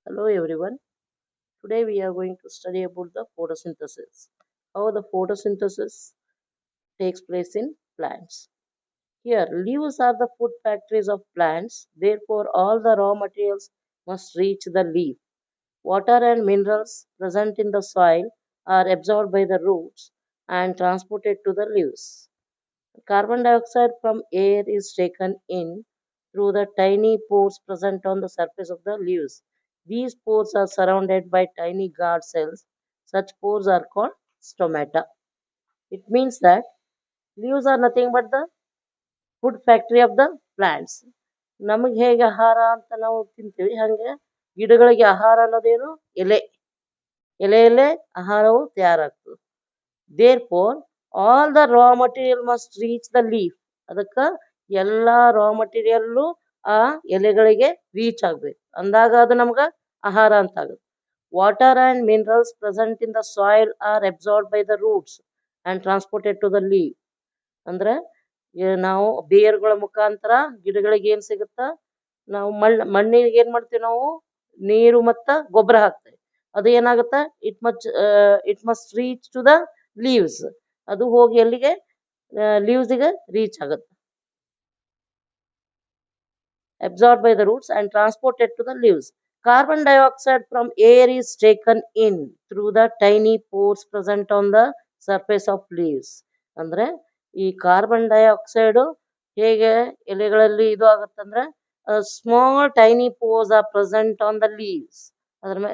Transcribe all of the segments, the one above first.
Hello everyone. Today we are going to study about the photosynthesis. How the photosynthesis takes place in plants. Here, leaves are the food factories of plants. Therefore, all the raw materials must reach the leaf. Water and minerals present in the soil are absorbed by the roots and transported to the leaves. Carbon dioxide from air is taken in through the tiny pores present on the surface of the leaves. These pores are surrounded by tiny guard cells. Such pores are called stomata. It means that leaves are nothing but the food factory of the plants. ನಮಗೆ ಹೇಗೆ ಆಹಾರ ಅಂತ ನಾವು ತಿಂತೀವಿ ಹಾಗೆ ಗಿಡಗಳಿಗೆ ಆಹಾರ ಅನ್ನೋದೇನು ಎಲೆ ಎಲೆಯಲ್ಲೇ ಆಹಾರವು ತಯಾರಾಗ್ತದೆ. Therefore, all the raw material must reach the leaf. ಅದಕ್ಕೆ ಎಲ್ಲ ರಾ ಮಟೀರಿಯಲ್ಲು ಆ ಎಲೆಗಳಿಗೆ ರೀಚ್ ಆಗ್ಬೇಕು ಅಂದಾಗ ಅದು ನಮ್ಗೆ ಆಹಾರ ಅಂತ ಆಗುತ್ತೆ. Water and minerals present in the soil are absorb by the roots and transported to the leave. ಅಂದ್ರೆ ನಾವು ಬೇರುಗಳ ಮುಖಾಂತರ ಗಿಡಗಳಿಗೆ ಏನು ಸಿಗುತ್ತಾ, ನಾವು ಮಣ್ಣಿಗೆ ಏನು ಮಾಡ್ತೀವಿ, ನಾವು ನೀರು ಮತ್ತು ಗೊಬ್ಬರ ಹಾಕ್ತೇವೆ. ಅದು ಏನಾಗುತ್ತೆ, it must reach to the leaves. ಅದು ಹೋಗಿ ಎಲ್ಲಿಗೆ, ಲೀವ್ಸ್ಗೆ ರೀಚ್ ಆಗುತ್ತೆ. Absorbed by the roots and transported to the leaves. Carbon dioxide from air is taken in through the tiny pores present on the surface of leaves. ಅಂದ್ರೆ ಈ carbon dioxide ಹೇಗೆ ಎಲೆಗಳಲ್ಲಿ ಇದು ಆಗುತ್ತಂದ್ರೆ, small tiny pores are present on the leaves. ಅದ್ರ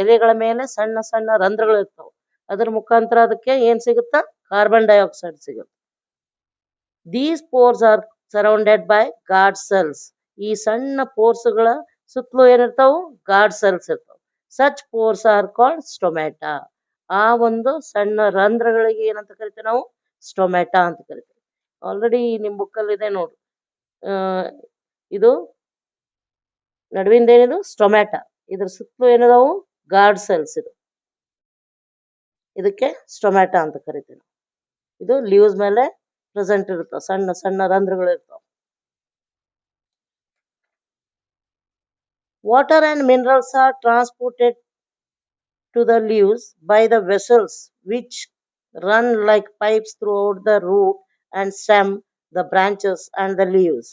ಎಲೆಗಳ ಮೇಲೆ ಸಣ್ಣ ಸಣ್ಣ ರಂಧ್ರಗಳು ಇರ್ತಾವೆ. ಅದ್ರ ಮುಖಾಂತರ ಅದಕ್ಕೆ ಏನ್ ಸಿಗುತ್ತಾ, ಕಾರ್ಬನ್ ಡೈಆಕ್ಸೈಡ್ ಸಿಗುತ್ತೆ. These pores are surrounded by guard cells. ಈ ಸಣ್ಣ ಪೋರ್ಸ್ಗಳ ಸುತ್ತಲೂ ಏನಿರ್ತಾವು, ಗಾರ್ಡ್ ಸೆಲ್ಸ್ ಇರ್ತಾವೆ. Such pores are called stomata. ಆ ಒಂದು ಸಣ್ಣ ರಂಧ್ರಗಳಿಗೆ ಏನಂತ ಕರಿತೀವಿ ನಾವು, ಸ್ಟೊಮ್ಯಾಟಾ ಅಂತ ಕರಿತೀವಿ. ಆಲ್ರೆಡಿ ನಿಮ್ ಬುಕ್ಕಲ್ಲಿ ಇದೆ ನೋಡ್ರಿ, ಇದು ನಡುವಿಂದ ಏನಿದು ಸ್ಟೊಮ್ಯಾಟಾ, ಇದ್ರ ಸುತ್ತಲೂ ಏನಿದಾವು ಗಾರ್ಡ್ ಸೆಲ್ಸ್. ಇದಕ್ಕೆ ಸ್ಟೊಮ್ಯಾಟಾ ಅಂತ ಕರಿತೀವಿ. ಇದು ಲೀವ್ಸ್ ಮೇಲೆ ಪ್ರೆಸೆಂಟ್ ಇರ್ತಾವ, ಸಣ್ಣ ಸಣ್ಣ ರಂಧ್ರಗಳು ಇರ್ತಾವ. Water and minerals are transported to the leaves by the vessels which run like pipes throughout the root and stem, the branches and the leaves.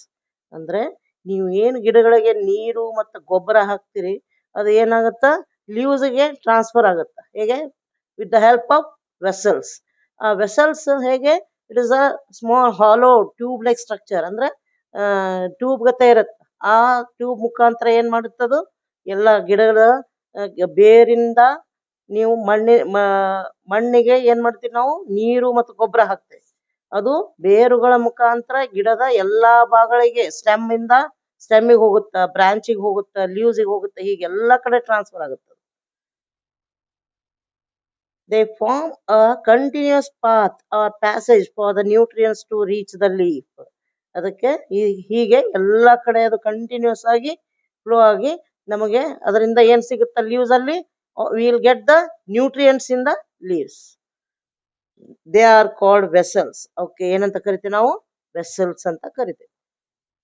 ಅಂದ್ರೆ ನೀವು ಏನು ಗಿಡಗಳಿಗೆ ನೀರು ಮತ್ತು ಗೊಬ್ಬರ ಹಾಕ್ತೀರಿ, ಅದು ಏನಾಗುತ್ತಾ, ಲೀವ್ಸ್ಗೆ ಟ್ರಾನ್ಸ್ಫರ್ ಆಗುತ್ತೆ. ಹೇಗೆ, with the help of vessels. ಆ ವೆಸಲ್ಸ್ ಹೇಗೆ, it is a small hollow tube like structure. ಅಂದ್ರೆ ಟ್ಯೂಬ್ ಗತೆ ಇರುತ್ತೆ. ಆ ಟ್ಯೂಬ್ ಮುಖಾಂತರ ಏನ್ ಮಾಡುತ್ತದು, ಎಲ್ಲ ಗಿಡಗಳ ಬೇರಿಂದ ನೀವು ಮಣ್ಣಿಗೆ ಏನ್ ಮಾಡ್ತೀವಿ ನಾವು, ನೀರು ಮತ್ತು ಗೊಬ್ಬರ ಹಾಕ್ತೇವೆ. ಅದು ಬೇರುಗಳ ಮುಖಾಂತರ ಗಿಡದ ಎಲ್ಲಾ ಭಾಗಗಳಿಗೆ, ಸ್ಟೆಮ್ಮಿಗೆ ಹೋಗುತ್ತಾ, ಬ್ರಾಂಚಿಗೆ ಹೋಗುತ್ತಾ, ಲೀವ್ಸ್ಗೆ ಹೋಗುತ್ತಾ, ಹೀಗೆ ಎಲ್ಲ ಕಡೆ ಟ್ರಾನ್ಸ್ಫರ್ ಆಗುತ್ತೆ. They form a continuous path or passage for the nutrients to reach the leaf. ಅದಕ್ಕೆ ಹೀಗೆ ಎಲ್ಲ ಕಡೆ ಅದು ಕಂಟಿನ್ಯೂಸ್ ಆಗಿ ಫ್ಲೋ ಆಗಿ ನಮಗೆ ಅದರಿಂದ ಏನ್ ಸಿಗುತ್ತಾ, ಲೀವ್ಸ್ ಅಲ್ಲಿ will get the nutrients in the leaves. They are called vessels. Okay, ಏನಂತ ಕರಿತೀವಿ ನಾವು, ವೆಸಲ್ಸ್ ಅಂತ ಕರಿತೀವಿ.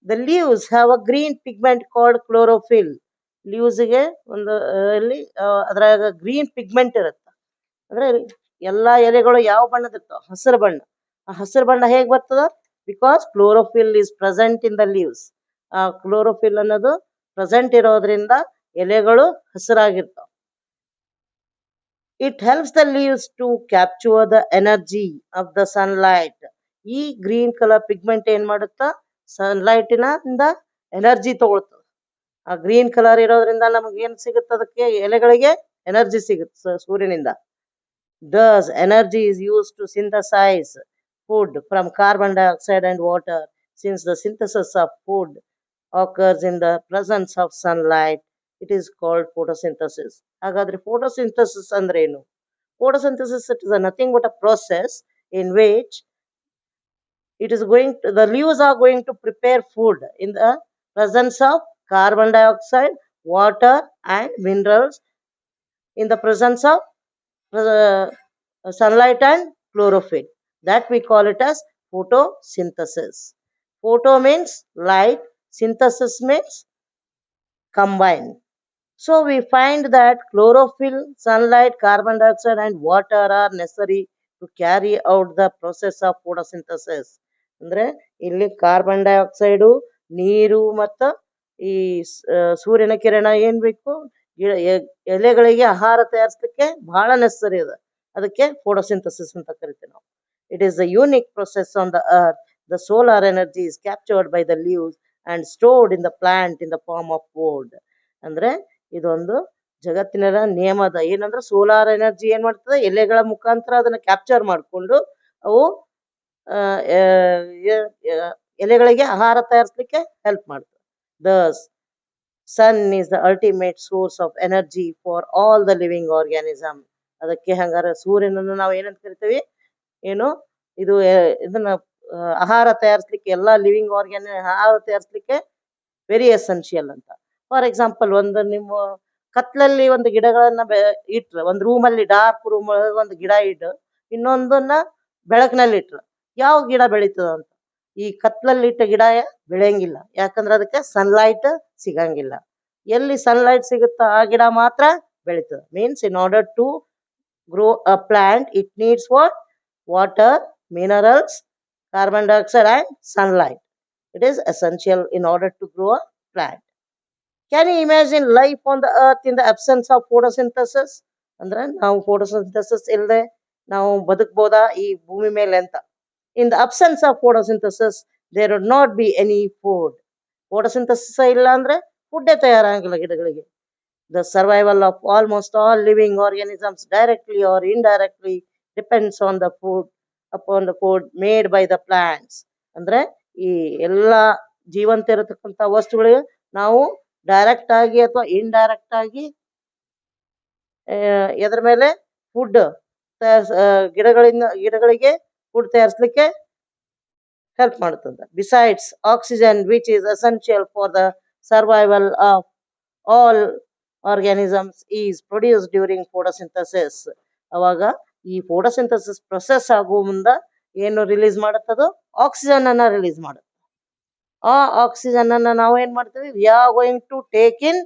The leaves have a green pigment called chlorophyll. ಲೀವ್ಸ್ಗೆ ಒಂದು ಅದ್ರಾಗ ಗ್ರೀನ್ ಪಿಗ್ಮೆಂಟ್ ಇರುತ್ತೆ. ಅಂದ್ರೆ ಎಲ್ಲಾ ಎಲೆಗಳು ಯಾವ ಬಣ್ಣದ ಇರ್ತಾವ, ಹಸಿರು ಬಣ್ಣ. ಆ ಹಸಿರು ಬಣ್ಣ ಹೇಗ್ ಬರ್ತದ, because chlorophyll is present in the leaves. ಆ ಕ್ಲೋರೋಫಿಲ್ ಅನ್ನೋದು ಪ್ರೆಸೆಂಟ್ ಇರೋದ್ರಿಂದ ಎಲೆಗಳು ಹಸಿರಾಗಿರ್ತಾವ. It helps the leaves to capture the energy of the sunlight. ಈ ಗ್ರೀನ್ ಕಲರ್ ಪಿಗ್ಮೆಂಟ್ ಏನ್ ಮಾಡುತ್ತಾ, ಸನ್ಲೈಟಿನಿಂದ ಎನರ್ಜಿ ತಗೊಳ್ತದೆ. ಆ ಗ್ರೀನ್ ಕಲರ್ ಇರೋದ್ರಿಂದ ನಮ್ಗೆ ಏನ್ ಸಿಗುತ್ತೆ, ಅದಕ್ಕೆ ಎಲೆಗಳಿಗೆ ಎನರ್ಜಿ ಸಿಗುತ್ತೆ ಸೂರ್ಯನಿಂದ. Thus, energy is used to synthesize food from carbon dioxide and water. Since the synthesis of food occurs in the presence of sunlight, it is called photosynthesis. ಹಾಗಾದ್ರೆ photosynthesis ಅಂದ್ರೆ ಏನು? Photosynthesis is nothing but a process in which the leaves are going to prepare food in the presence of carbon dioxide, water and minerals, in the presence of sunlight and chlorophyll. That we call it as photosynthesis. Photo means light, Synthesis means combine. So we find that chlorophyll, sunlight, carbon dioxide, and water are necessary to carry out the process of photosynthesis. ಅಂದ್ರೆ ಇಲ್ಲಿ carbon dioxide, ನೀರು ಮತ್ತು ಈ ಸೂರ್ಯನ ಕಿರಣ ಏನ್ ಬೇಕು, ಎಲೆಗಳಿಗೆ ಆಹಾರ ತಯಾರಿಸಲಿಕ್ಕೆ ಬಹಳ ನೆಸಸರಿ ಇದೆ. ಅದಕ್ಕೆ ಫೋಟೋಸಿಂಥಸಿಸ್ ಅಂತ ಕರಿತೀವಿ ನಾವು. It is the unique process on the earth. The solar energy is captured by the leaves and stored in the plant in the form of wood. ಅಂದ್ರೆ ಇದೊಂದು ಜಗತ್ತಿನ ನಿಯಮದ ಏನಂದ್ರೆ ಸೋಲಾರ್ ಎನರ್ಜಿ ಏನ್ ಮಾಡ್ತದೆ, ಎಲೆಗಳ ಮುಖಾಂತರ ಅದನ್ನ ಕ್ಯಾಪ್ಚರ್ ಮಾಡಿಕೊಂಡು ಅವು ಎಲೆಗಳಿಗೆ ಆಹಾರ ತಯಾರಿಸಲಿಕ್ಕೆ ಹೆಲ್ಪ್ ಮಾಡ್ತದೆ. The sun is the ultimate source of energy for all the living organism. ಅದಕ್ಕೆ ಹಂಗಾರೆ ಸೂರ್ಯನನ್ನು ನಾವು ಏನಂತ ಕರಿತೀವಿ, ಏನು ಇದು ಇದನ್ನ ಆಹಾರ ತಯಾರಿಸಲಿಕ್ಕೆ, ಎಲ್ಲ ಲಿವಿಂಗ್ ಆರ್ಗ್ಯಾನ್ ಆಹಾರ ತಯಾರಿಸಲಿಕ್ಕೆ ವೆರಿ ಎಸೆನ್ಷಿಯಲ್ ಅಂತ. ಫಾರ್ ಎಕ್ಸಾಂಪಲ್, ಒಂದು ನಿಮ್ಮ ಕತ್ಲಲ್ಲಿ ಒಂದು ಗಿಡಗಳನ್ನ ಇಟ್ರೆ, ಒಂದು ರೂಮಲ್ಲಿ ಡಾರ್ಕ್ ರೂಮ್ ಒಳಗೆ ಒಂದು ಗಿಡ ಇಟ್ಟು ಇನ್ನೊಂದನ್ನ ಬೆಳಕಿನಲ್ಲಿ ಇಟ್ರೆ ಯಾವ ಗಿಡ ಬೆಳೀತದ ಅಂತ? ಈ ಕತ್ಲಲ್ಲಿ ಇಟ್ಟ ಗಿಡ ಬೆಳೆಯಂಗಿಲ್ಲ, ಯಾಕಂದ್ರೆ ಅದಕ್ಕೆ ಸನ್ಲೈಟ್ ಸಿಗಂಗಿಲ್ಲ. ಎಲ್ಲಿ ಸನ್ಲೈಟ್ ಸಿಗುತ್ತೋ ಆ ಗಿಡ ಮಾತ್ರ ಬೆಳೀತದೆ. Means in order to grow a plant, it needs what? Water, minerals, carbon dioxide, and sunlight. It is essential in order to grow a plant. Can you imagine life on the earth in the absence of photosynthesis? ಅಂದ್ರೆ ನಾವು photosynthesis ಇಲ್ಲದೆ ನಾವು ಬದುಕಬಹುದಾ ಈ ಭೂಮಿ ಮೇಲೆ ಅಂತ? In the absence of photosynthesis, there would not be any food. Photosynthesis ಇಲ್ಲ ಅಂದ್ರೆ ಫುಡ್ಡೇ ತಯಾರಾಗಲ್ಲ ಗಿಡಗಳಿಗೆ. The survival of almost all living organisms directly or indirectly depends on the food, upon the food made by the plants. ಅಂದ್ರೆ ಈ ಎಲ್ಲ ಜೀವಂತ ಇರತಕ್ಕಂಥ ವಸ್ತುಗಳಿಗೆ ನಾವು ಡೈರೆಕ್ಟ್ ಆಗಿ ಅಥವಾ ಇಂಡೈರೆಕ್ಟ್ ಆಗಿ ಎದ್ರ ಮೇಲೆ ಫುಡ್ ಗಿಡಗಳಿಗೆ ಫುಡ್ ತಯಾರಿಸಲಿಕ್ಕೆ ಹೆಲ್ಪ್ ಮಾಡುತ್ತದೆ. Besides oxygen which is essential for the survival of all organisms is produce during photosynthesis. ಅವಾಗ ಈ ಫೋಟೋಸಿಂಥಸಿಸ್ ಪ್ರೊಸೆಸ್ ಆಗುವ ಮುಂದೆ ಏನು ರಿಲೀಸ್ ಮಾಡುತ್ತದೋ ಆಕ್ಸಿಜನ್ ಅನ್ನ ರಿಲೀಸ್ ಮಾಡುತ್ತೆ. ಆ ಆಕ್ಸಿಜನ್ ಅನ್ನ ನಾವು ಏನ್ ಮಾಡ್ತೀವಿ, we are going to take in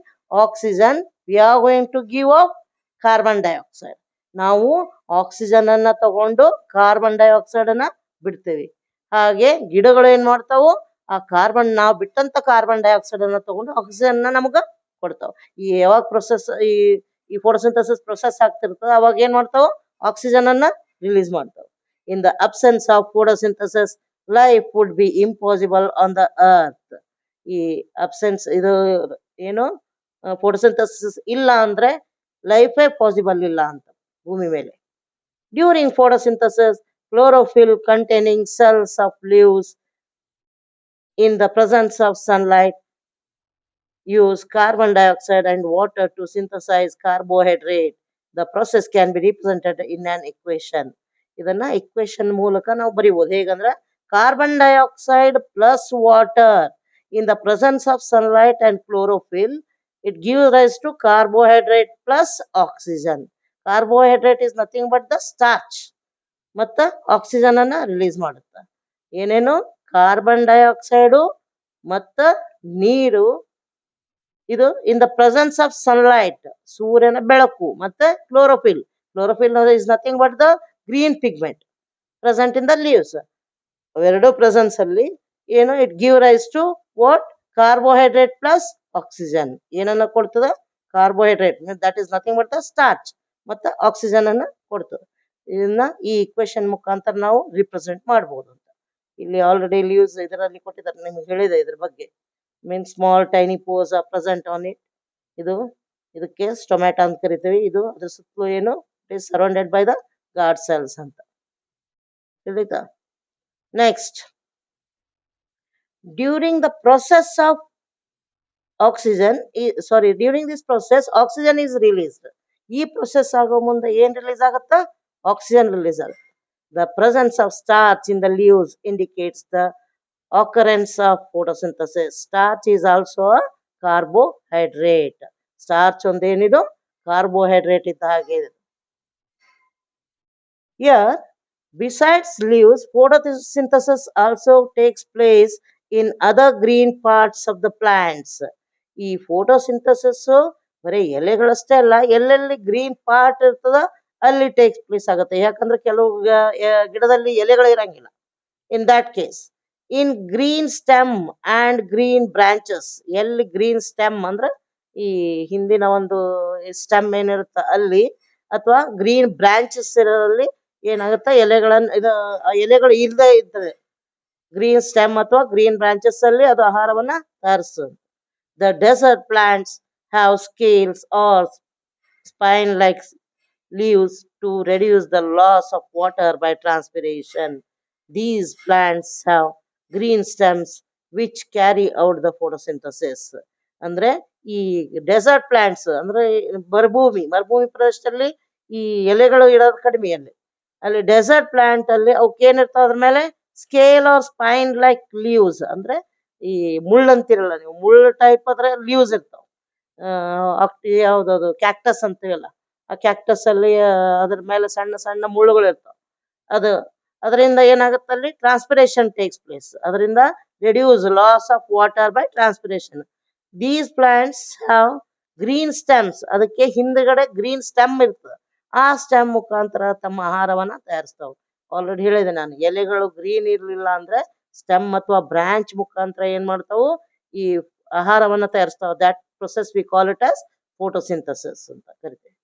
oxygen, we are going to give up carbon dioxide. ನಾವು ಆಕ್ಸಿಜನ್ ಅನ್ನ ತಗೊಂಡು ಕಾರ್ಬನ್ ಡೈಆಕ್ಸೈಡ್ ಅನ್ನ ಬಿಡ್ತೇವೆ. ಹಾಗೆ ಗಿಡಗಳು ಏನ್ ಮಾಡ್ತಾವು, ಆ ಕಾರ್ಬನ್, ನಾವು ಬಿಟ್ಟಂತ ಕಾರ್ಬನ್ ಡೈಆಕ್ಸೈಡ್ ಅನ್ನ ತಗೊಂಡು ಆಕ್ಸಿಜನ್ ನಮಗ ಕೊಡ್ತಾವ. ಈ ಯಾವಾಗ ಪ್ರೊಸೆಸ್ ಈ ಫೋಟೋಸಿಂಥಸಿಸ್ ಪ್ರೊಸೆಸ್ ಆಗ್ತಿರ್ತದೆ ಅವಾಗ ಏನ್ ಮಾಡ್ತಾವ, ಆಕ್ಸಿಜನ್ ಅನ್ನ ರಿಲೀಸ್ ಮಾಡ್ತಾವ. In the absence of photosynthesis life would be impossible on the earth. ಈ ಅಬ್ಸೆನ್ಸ್ ಇದು ಏನು, ಫೋಟೋಸಿಂಥಸಿಸ್ ಇಲ್ಲ ಅಂದ್ರೆ ಲೈಫೇ ಪಾಸಿಬಲ್ ಇಲ್ಲ ಅಂತ ಭೂಮಿ ಮೇಲೆ. During photosynthesis chlorophyll containing cells of leaves in the presence of sunlight use carbon dioxide and water to synthesize carbohydrate. The process can be represented in an equation. ಇದನ್ನ equation ಮೂಲಕ ನಾವು ಬರೀಬಹುದು. ಹೇಗಂದ್ರೆ carbon dioxide plus water in the presence of sunlight and chlorophyll, it give rise to carbohydrate plus oxygen. Carbohydrate is nothing but the starch, ಮತ್ತು oxygen ಅನ್ನ release ಮಾಡುತ್ತೆ. ಏನೇನು, carbon dioxide ಮತ್ತು ನೀರು, ಇದು in the presence of sunlight, ಸೂರ್ಯನ ಬೆಳಕು, ಮತ್ತೆ chlorophyll. Chlorophyll is nothing but the green pigment present in the leaves. ಅವೆರಡು ಪ್ರೆಸೆನ್ಸ್ ಅಲ್ಲಿ ಏನು, it give rise to what, carbohydrate plus oxygen. ಏನನ್ನ ಕೊಡ್ತದೆ, carbohydrate, that is nothing but the starch, ಮತ್ತೆ oxygen ಅನ್ನ ಕೊಡ್ತದೆ. ಇದನ್ನ ಈ ಇಕ್ವೇಶನ್ ಮುಖಾಂತರ ನಾವು ರಿಪ್ರೆಸೆಂಟ್ ಮಾಡಬಹುದು ಅಂತ. ಇಲ್ಲಿ ಆಲ್ರೆಡಿ ಲೀವ್ಸ್ ಇದರಲ್ಲಿ ಕೊಟ್ಟಿದ್ದಾರೆ, ನಿಮ್ಗೆ ಹೇಳಿದೆ ಇದ್ರ ಬಗ್ಗೆ. Mean small tiny pores are present on it. ಇದಕ್ಕೆ ಸ್ಟೊಮ್ಯಾಟಾ ಅಂತ ಕರಿತೀವಿ. ಇದು ಅದ್ರ ಸುತ್ತಲೂ ಏನು, it is surrounded by the guard cells ಅಂತ ತಿಳಿತಾ. Next, during the process of during this process oxygen is released. ಈ ಪ್ರೊಸೆಸ್ ಆಗೋ ಮುಂದೆ ಏನ್ ರಿಲೀಸ್ ಆಗುತ್ತಾ, ಆಕ್ಸಿಜನ್ ರಿಲೀಸ್ ಆಗುತ್ತೆ. The presence of starch in the leaves indicates the occurrence of photosynthesis. Starch is also a carbohydrate. Starch ಒಂದೇನಿದು, carbohydrate ಇದ್ದ ಹಾಗೆ. Here, besides leaves, photosynthesis also takes place in other green parts of the plants. ಈ photosynthesis ಬರೀ ಎಲೆಗಳಷ್ಟೇ ಅಲ್ಲ, ಎಲ್ಲೆಲ್ಲಿ green part ಇರ್ತದ ಅಲ್ಲಿ takes place ಆಗುತ್ತೆ. ಯಾಕಂದ್ರೆ ಕೆಲವು ಗಿಡದಲ್ಲಿ ಎಲೆಗಳು ಇರಂಗಿಲ್ಲ. In that case in green stem and green branches, ಎಲ್ಲಿ ಗ್ರೀನ್ ಸ್ಟೆಮ್ ಅಂದ್ರೆ ಈ ಹಿಂದಿನ ಒಂದು ಸ್ಟೆಮ್ ಏನಿರುತ್ತೆ ಅಲ್ಲಿ, ಅಥವಾ ಗ್ರೀನ್ ಬ್ರಾಂಚಸ್ ಇರೋದ್ರಲ್ಲಿ ಏನಾಗುತ್ತೆ, ಎಲೆಗಳನ್ನ ಎಲೆಗಳು ಇಲ್ಲದೆ ಇರ್ತದೆ. ಗ್ರೀನ್ ಸ್ಟೆಮ್ ಅಥವಾ ಗ್ರೀನ್ ಬ್ರಾಂಚಸ್ ಅಲ್ಲಿ ಅದು ಆಹಾರವನ್ನ ತಯಾರಿಸ್ತದೆ. The desert plants have scales or spine like leaves to reduce the loss of water by transpiration. These plants have green stems which carry out the photosynthesis. ಅಂದ್ರೆ ಈ dessert plants ಅಂದ್ರೆ ಮರುಭೂಮಿ ಪ್ರದೇಶದಲ್ಲಿ ಈ ಎಲೆಗಳು ಇರೋದು ಕಡಿಮೆ. ಅಲ್ಲಿ ಡೆಸರ್ಟ್ ಪ್ಲಾಂಟ್ ಅಲ್ಲಿ ಅವಕ್ಕೆ ಏನಿರ್ತಾವ ಅದ್ರ ಮೇಲೆ scale or spine like leaves, ಅಂದ್ರೆ ಈ ಮುಳ್ಳು ಅಂತಿರಲ್ಲ ನೀವು, ಮುಳ್ಳು ಟೈಪ್ ಅದ್ರ ಲೀವ್ಸ್ ಇರ್ತಾವ. ಯಾವ್ದದು ಕ್ಯಾಕ್ಟಸ್ ಅಂತೀವಲ್ಲ, ಆ ಕ್ಯಾಕ್ಟಸ್ ಅಲ್ಲಿ ಅದ್ರ ಮೇಲೆ ಸಣ್ಣ ಸಣ್ಣ ಮುಳ್ಳುಗಳು ಇರ್ತಾವ. ಅದು ಅದರಿಂದ ಏನಾಗುತ್ತೆ, ಅಲ್ಲಿ ಟ್ರಾನ್ಸ್ಪಿರೇಷನ್ ಟೇಕ್ಸ್ ಪ್ಲೇಸ್. ಅದರಿಂದ reduce loss of water by transpiration. These plants have green stems, ಅದಕ್ಕೆ ಹಿಂದ್ಗಡೆ ಗ್ರೀನ್ ಸ್ಟೆಮ್ ಇರ್ತದೆ. ಆ ಸ್ಟೆಮ್ ಮುಖಾಂತರ ತಮ್ಮ ಆಹಾರವನ್ನ ತಯಾರಿಸ್ತಾವ. ಆಲ್ರೆಡಿ ಹೇಳಿದೆ ನಾನು, ಎಲೆಗಳು ಗ್ರೀನ್ ಇರ್ಲಿಲ್ಲ ಅಂದ್ರೆ ಸ್ಟೆಮ್ ಅಥವಾ ಬ್ರಾಂಚ್ ಮುಖಾಂತರ ಏನ್ ಮಾಡ್ತಾವು, ಈ ಆಹಾರವನ್ನ ತಯಾರಿಸ್ತಾವ. That process we call it as photosynthesis ಅಂತ ಕರಿತೀವಿ.